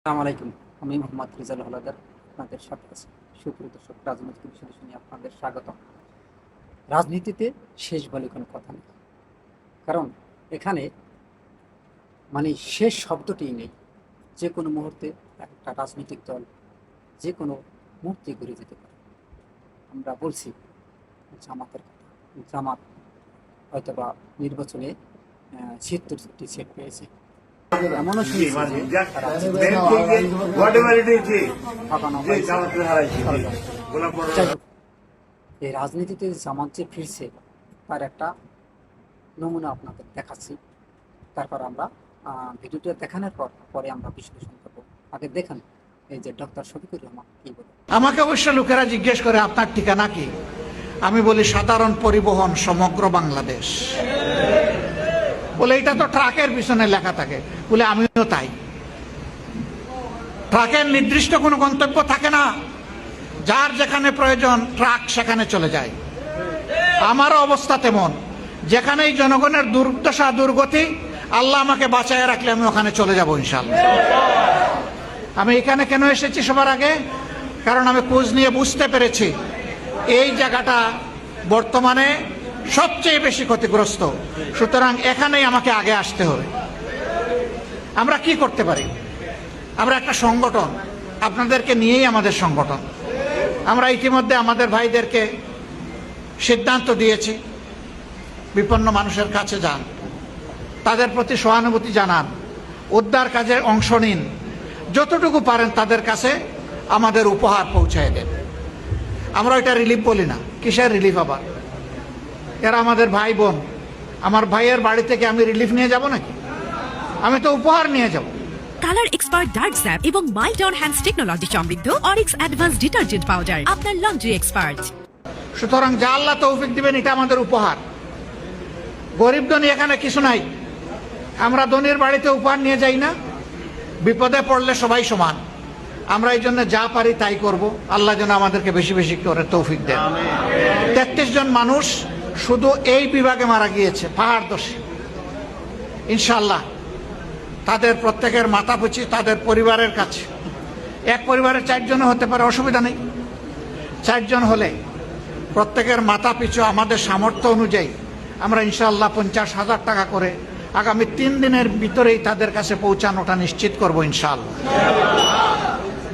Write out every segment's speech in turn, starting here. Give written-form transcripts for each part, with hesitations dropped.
আসসালামু আলাইকুম। আমি মোহাম্মদ রিজাল হলাদার আপনাদের সাথে আছি। সুপ্রিয় দর্শক, রাজনৈতিক বিশ্লেষণে আপনাদের স্বাগতম। রাজনীতিতে শেষ বলে কোনো কথা নেই, কারণ এখানে শেষ শব্দটিই নেই। যে কোনো মুহূর্তে একটা রাজনৈতিক দল যে কোনো মুহূর্তে ঘুরে যেতে পারে। আমরা বলছি জামাতের কথা। জামাত হয়তোবা নির্বাচনে ৭৬টি সিট পেয়েছে। এমনও শুনেছি যে তারা ফাঁকানো হয়েছে। যাই হোক, এই রাজনীতিতে জামাত যে ফিরছে তার একটা নমুনা আপনাদের দেখাচ্ছি। তারপর আমরা ভিডিওটা দেখানোর পরে আমরা বিশ্লেষণ করবো। আগে দেখেন এই যে ডক্টর শফিকুর রহমান কি বলে। আমাকে অবশ্য লোকেরা জিজ্ঞেস করে আপনার ঠিকানা কি, আমি বলি সাধারণ পরিবহন সমগ্র বাংলাদেশ। বলে এটা তো ট্রাকের পিছনে লেখা থাকে। বলে আমিও তাই। ট্রাকের নির্দিষ্ট কোনো গন্তব্য থাকে না, যার যেখানে প্রয়োজন ট্রাক সেখানে চলে যায়। আমারও অবস্থা তেমন, যেখানেই জনগণের দুর্দশা দুর্গতি আল্লাহ আমাকে বাঁচায় রাখলে আমি ওখানে চলে যাব ইনশাআল্লাহ। আমি এখানে কেন এসেছি সবার আগে, কারণ আমি খোঁজ নিয়ে বুঝতে পেরেছি এই জায়গাটা বর্তমানে সবচেয়ে বেশি ক্ষতিগ্রস্ত। সুতরাং এখানেই আমাকে আগে আসতে হবে। আমরা কি করতে পারি? আমরা একটা সংগঠন, আপনাদেরকে নিয়েই আমাদের সংগঠন। আমরা ইতিমধ্যে আমাদের ভাইদেরকে সিদ্ধান্ত দিয়েছি, বিপন্ন মানুষের কাছে যান, তাদের প্রতি সহানুভূতি জানান, উদ্ধার কাজে অংশ নিন, যতটুকু পারেন তাদের কাছে আমাদের উপহার পৌঁছায় দেন। আমরা এটা রিলিফ বলি না। কিসের রিলিফ আবার? এরা আমাদের ভাই বোন। আমার ভাইয়ের বাড়ি থেকে আমি রিলিফ নিয়ে যাব নাকি? আমি তো উপহার নিয়ে যাব। কালার এক্সপার্ট ডার্ক স্যাপ এবং মাইল্ড অন হ্যান্ডস টেকনোলজি সমৃদ্ধ অরিক্স অ্যাডভান্স ডিটারজেন্ট পাউডার আপনার লন্ড্রি এক্সপার্ট। সুতরাং যা আল্লাহ তৌফিক দিবেন এটা আমাদের উপহার। গরিব ধনী এখানে কিছু নাই। আমরা ধনীর বাড়িতে উপহার নিয়ে যাই না। বিপদে পড়লে সবাই সমান। আমরা এই জন্য যা পারি তাই করব। আল্লাহ যেন আমাদেরকে বেশি বেশি করে তৌফিক দেন। ৩৩ জন মানুষ শুধু এই বিভাগে মারা গিয়েছে পাহাড়দোষে। ইনশাআল্লাহ তাদের প্রত্যেকের মাথাপিছু তাদের পরিবারের কাছে, এক পরিবারের 4 জন হতে পারে, অসুবিধা নেই। 4 জন হলে প্রত্যেকের মাথা পিছু আমাদের সামর্থ্য অনুযায়ী আমরা ইনশাআল্লাহ 50,000 টাকা করে আগামী 3 দিনের ভিতরেই তাদের কাছে পৌঁছানোটা নিশ্চিত করব ইনশাআল্লাহ।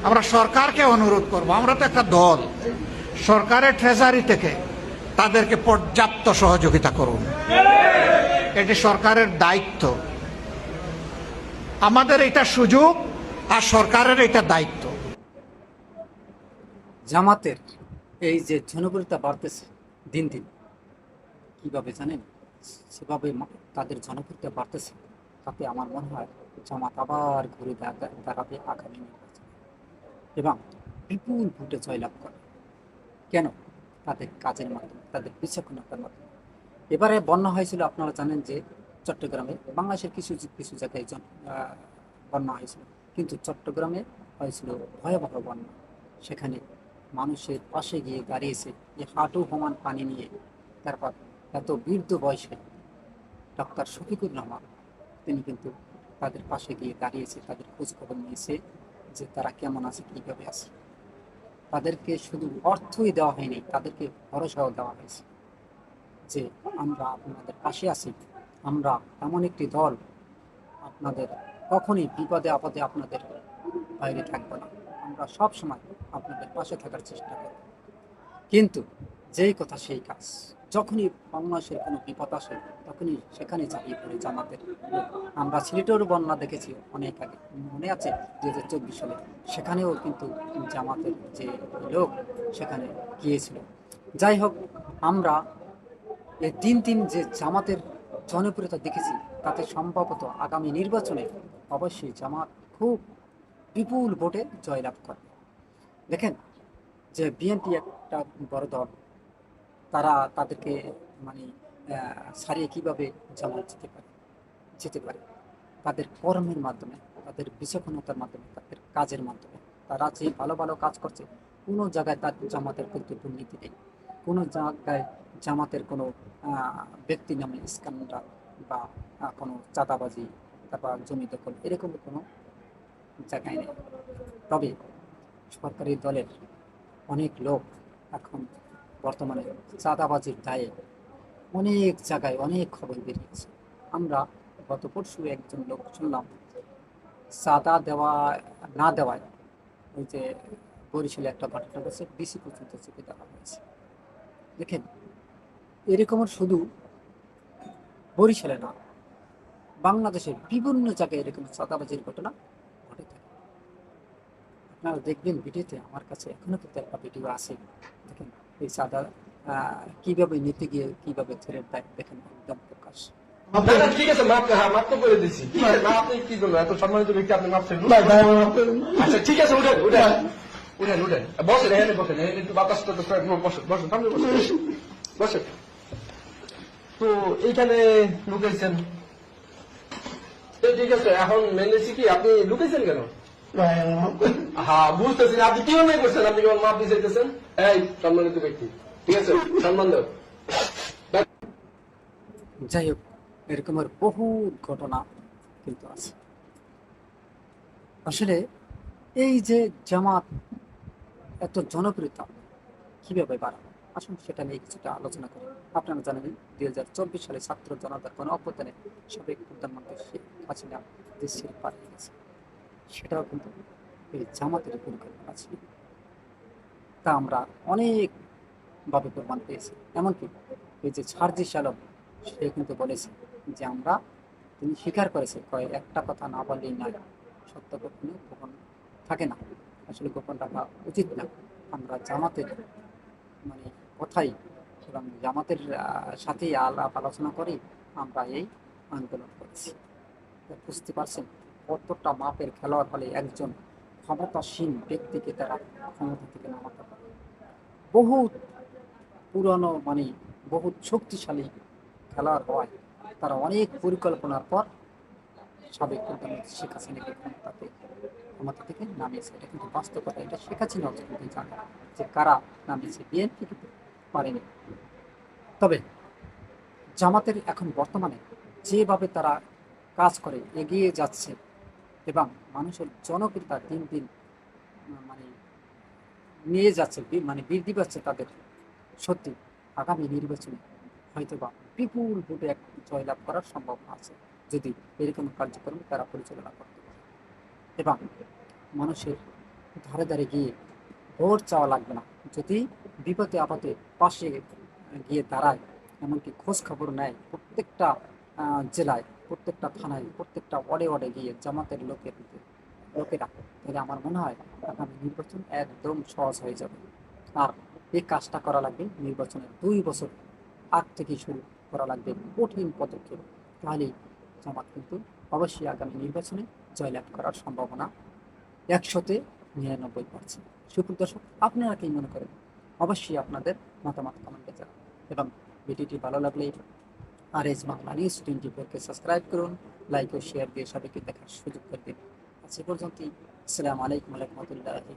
আমরা সরকারকে অনুরোধ করব, আমরা তো একটা দল, সরকারের ট্রেজারি থেকে তাদেরকে পর্যাপ্ত সহযোগিতা করুন। এটি সরকারের দায়িত্ব। আমাদের এটা সুযোগ আর সরকারের এটা দায়িত্ব। জামাতের এই যে জনপ্রিয়তা বাড়তেছে দিন দিন, কিভাবে জানেন? সেভাবে তাদের জনপ্রিয়তা বাড়তেছে, তাতে আমার মনে হয় জামাত আবার ঘুরে দাঁড়াবে আগামী নির্বাচনে এবং বিপুল ভোটে জয়লাভ করে। কেন? তাদের কাজের মাধ্যমে, তাদের বিচক্ষণতার মাধ্যমে। এবারে বন্যা হয়েছিল, আপনারা জানেন যে চট্টগ্রামে, বাংলাদেশের কিছু কিছু জায়গায় বন্যা হয়েছিল, কিন্তু চট্টগ্রামে হয়েছিল ভয়াবহ বন্যা। সেখানে মানুষের পাশে গিয়ে দাঁড়িয়েছে যে হাঁটু সমান পানি নিয়ে। তারপর এত বৃদ্ধ বয়সে ডক্টর শফিকুর রহমান তিনি কিন্তু তাদের পাশে গিয়ে দাঁড়িয়েছে, তাদের খোঁজ খবর নিয়েছে যে তারা কেমন আছে, কীভাবে আছে। তাদেরকে শুধু অর্থই দেওয়া হয়নি, তাদেরকে ভরসাও দেওয়া হয়েছে যে আমরা আপনাদের পাশে আছি। আমরা এমন একটি দল, আপনাদের কখনই বিপদে আপদে আপনাদের বাইরে থাকবো না। আমরা সব সময় আপনাদের পাশে থাকার চেষ্টা করব। কিন্তু যেই কথা সেই কাজ। যখনই বাংলাদেশের কোনো বিপদ আসে তখনই সেখানে ঝাঁপিয়ে পড়ে জামাতের লোক। আমরা সিলেটের বন্যা দেখেছি অনেক আগে, মনে আছে 2024 সালে, সেখানেও কিন্তু জামাতের যে লোক সেখানে গিয়েছিল। যাই হোক, আমরা এই দিন যে জামাতের জনপ্রিয়তা দেখেছি, তাতে সম্ভবত আগামী নির্বাচনে অবশ্যই জামাত খুব বিপুল ভোটে জয়লাভ করে। দেখেন যে বিএনপি একটা বড় দল, তারা তাদেরকে ছাড়িয়ে কীভাবে জামাত যেতে পারে তাদের কর্মের মাধ্যমে, তাদের বিচক্ষণতার মাধ্যমে, তাদের কাজের মাধ্যমে। তারা যে ভালো ভালো কাজ করছে, কোনো জায়গায় তার জামাতের কিন্তু দুর্নীতি নেই, কোনো জায়গায় জামাতের কোনো ব্যক্তি নামে স্ক্যান্ডাল বা কোনো চাঁদাবাজি, তারপর জমি দখল, এরকম কোনো জায়গায় নেই। তবে সরকারি দলের অনেক লোক এখন বর্তমানে চাঁদাবাজির দায়ে অনেক জায়গায় অনেক খবর বেরিয়েছে। আমরা গত পরশু একজন লোক শুনলাম চাঁদা দেওয়া না দেওয়ায় ওই যে বরিশালে একটা ঘটনা ঘটেছে, ডিসি পর্যন্ত চেপে দেওয়া হয়েছে। দেখেন, এরকমের শুধু বরিশালে না, বাংলাদেশের বিভিন্ন জায়গায় এরকম চাঁদাবাজির ঘটনা ঘটে থাকে। আপনারা দেখবেন ভিডিওতে, আমার কাছে এখনো কিন্তু একটা ভিডিও আছে। দেখেন এই চাঁদা কিভাবে নিতে গিয়ে কিভাবে ছেড়ে দেয়, দেখেন একদম প্রকাশ। না, না, ঠিক আছে, মাফ, হ্যাঁ, মাফ তো করে দিচ্ছি। কি আছে, না, আপনি কি করবেন? এত সম্মানিত ব্যক্তি, আপনি মাফ চাইবেন? আচ্ছা, ঠিক আছে, উঠেন, উঠেন, উঠেন, উঠেন। বসেন, এখানে বসেন, এখানে একটু বাতাস টাতাস পায়, বসেন, বসেন, সামনে বসেন, বসেন। তো এইখানে লুকাইছেন, তো ঠিক আছে, এখন মেনেছি কি আপনি লুকাইছেন কেন? হ্যাঁ, বুঝতেছি না, আপনি কি অন্যায় করছেন? আপনি কেমন মাফ দিয়ে চাইতেছেন? এই সম্মানিত ব্যক্তি, ঠিক আছে, সম্মান দাও। যাই হোক, এরকমের বহু ঘটনা কিন্তু আছে। আসলে এই যে জামাত এত জনপ্রিয়তা কিভাবে বাড়ানো, আসুন সেটা নিয়ে কিছুটা আলোচনা করি। আপনারা জানেন 2024 সালে ছাত্র জনতার কোনো অভ্যুত্থানে সাবেক প্রধানমন্ত্রী শেখ হাসিনা দেশ ছেড়ে পালিয়ে গেছে। সেটাও কিন্তু এই জামাতের পরিকল্পনা ছিল। তা আমরা অনেকভাবে প্রমাণ পেয়েছি। এমনকি এই যে সার্জিস আলম, সে কিন্তু বলেছে যে তিনি স্বীকার করেছে, কয় একটা কথা না বললেই নয়, সত্য কখনো গোপন থাকে না, আসলে গোপন রাখা উচিত না। আমরা জামাতের মানে কথাই এবং জামাতের সাথেই আলাপ আলোচনা করি আমরা এই আন্দোলন করেছি। তা বুঝতে পারছেন কতটা মাপের খেলোয়াড় হলে একজন ক্ষমতাসীন ব্যক্তিকে তারা ক্ষমতা থেকে নামাতে পারে। বহু পুরনো বহু শক্তিশালী খেলোয়াড় হওয়ায় তারা অনেক পরিকল্পনার পর সাবেক প্রধানমন্ত্রী শেখ হাসিনাকে ক্ষমতা থেকে নামিয়েছে। এটা কিন্তু বাস্তবতা, এটা শেখ হাসিনাও কিন্তু জানে যে কারা নামিয়েছে, বিএনপি কিন্তু পারেনি। তবে জামাতের এখন বর্তমানে যেভাবে তারা কাজ করে এগিয়ে যাচ্ছে এবং মানুষের জনপ্রিয়তা দিন দিন মানে নিয়ে যাচ্ছে, বৃদ্ধি পাচ্ছে তাদের, সত্যি আগামী নির্বাচনে হয়তোবা বিপুল ভোটে এক জয়লাভ করার সম্ভাবনা আছে যদি এরকম কার্যক্রম তারা পরিচালনা করতে পারে। এবং মানুষের ধারে ধারে গিয়ে ভোট চাওয়া লাগবে না, যদি বিপদে আপদে পাশে গিয়ে দাঁড়ায়, এমনকি খোঁজ খবর নেয় প্রত্যেকটা জেলায়, প্রত্যেকটা থানায়, প্রত্যেকটা ওয়ার্ডে ওয়ার্ডে গিয়ে জামাতের লোকেরা, তাহলে আমার মনে হয় আগামী নির্বাচন একদম সহজ হয়ে যাবে। আর এই কাজটা করা লাগবে নির্বাচনের 2 বছর আগ থেকেই শুরু করা লাগবে কঠিন পদক্ষেপ, তাহলেই জামাত কিন্তু অবশ্যই আগামী নির্বাচনে জয়লাভ করার সম্ভাবনা 100-99%। সুপ্রিয় দর্শক, আপনারা কি মনে করেন? অবশ্যই আপনাদের মতামত কমেন্টে জানান এবং ভিডিওটি ভালো লাগলে RS বাংলা নিউজ 24-কে সাবস্ক্রাইব করুন, লাইক ও শেয়ার দিয়ে সবাইকে দেখার সুযোগ করে দিন। আজ এ পর্যন্তই। আসসালামু আলাইকুম ওয়া রাহমাতুল্লাহি